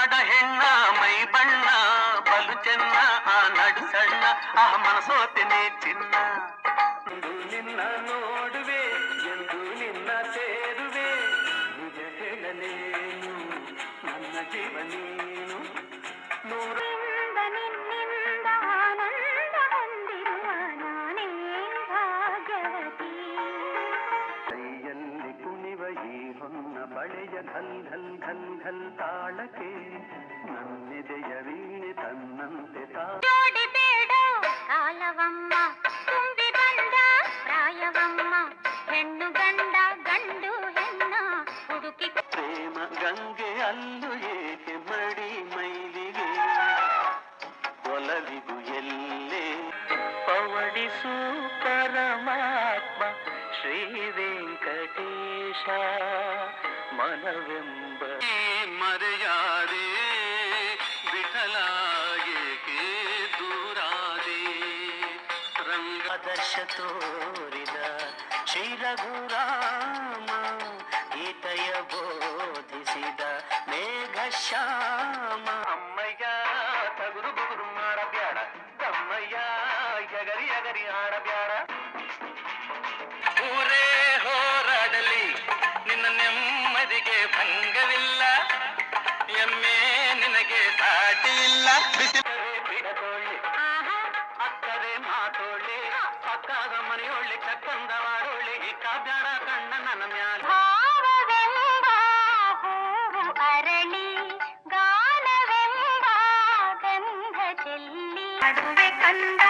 ನಾಡ ಹೆಣ್ಣ ಮೈ ಬಣ್ಣ ಬಲು ಚೆನ್ನ ಆ ನಡು ಸಣ್ಣ ಆ ಮನಸೋತಿನಿ ಚಿನ್ನ. ಎಂದು ನಿನ್ನ ನೋಡುವೆ ಎಂದು ನಿನ್ನ ಸೇರುವೆ ನಿಜ ಹೇಳಲೇನು ನನ್ನ ಜೀವ ನೀನು. ನೂರಿಂದ ನಿನ್ನಿಂದ ಆನಂದ ಹೊಂದಿರುವ ನಾನೇ ಭಾಗ್ಯವತಿ. ಕೈಯಲ್ಲಿ ಕುಣಿವ ಈ ಹೊನ್ನ ಬಳೆಯ ಘಲ್ ಘಲ್ ಘಲ್ ಘಲ್ ತಾಳಕ್ಕೆ ನನ್ನೆದೆಯ ವೀಣೆ ತನ್ನಂತೆ ಜೋಡಿ ಬೇಡ ಕಾಲವಮ್ಮ ತುಂಬಿ ಬಂದ ಪ್ರಾಯವಮ್ಮ. ಹೆಣ್ಣು ಗಂಡ ಗಂಡು ಹೆಣ್ಣ ಹುಡುಕಿ ಪ್ರೇಮ ಗಂಗೆ ಅಲ್ಲು ಏಕೆ ಮಡಿ ಮೈಲಿಗೆ ಒಲವಿಗೂ ಎಲ್ಲೇ ಪವಡಿಸು ಪರಮಾತ್ಮ ಶ್ರೀ ವೆಂಕಟೇಶ. ಮನವೆಂಬ ಮರೆಯಾದೆ ವಿಠಲಾಗೆ ದೂರಾದೆ ರಂಗದರ್ಶ ತೋರಿದ ಶ್ರೀ ರಘುರಾಮ ಗೀತೆಯ ಬೋಧಿಸಿದ ಮೇಘಶ್ಯಾಮ. ಅಮ್ಮಯ್ಯ ತಗುರು ಬುಗುರು ಮಾಡಬ್ಯಾಡ ತಮ್ಮಯ್ಯ ಎಗರಿ ಎಗರಿ ಆಡಬ್ಯಾಡ. ಊರೇ ಹೋರಾಡಲಿ ನಿನ್ನ ನೆಮ್ಮದಿಗೆ ಭಂಗವಿಲ್ಲ ಎಮ್ಮೆ ನಿನಗೆ ಸಾಟಿ ಇಲ್ಲ. ಬಿಸಿಲೇ ಬಿಡದೋಳಿ ಅಕ್ಕರೆ ಮಾತೋಳಿ ಅಕ್ಕಾಗ ಮನೆಯೊಳ್ಳಿ ಚಕ್ಕಂದವಾಡೋಳಿ ಕಾಬ್ಯಾಡ ಕಣ್ಣ ನನ್ನ ಮ್ಯಾಲ. ಭಾವವೆಂಬ ಹೂವು ಅರಳಿ ಗಾನವೆಂಬ ಗಂಧ ಚೆಲ್ಲಿ ಅಡುವೆ ಕಂದ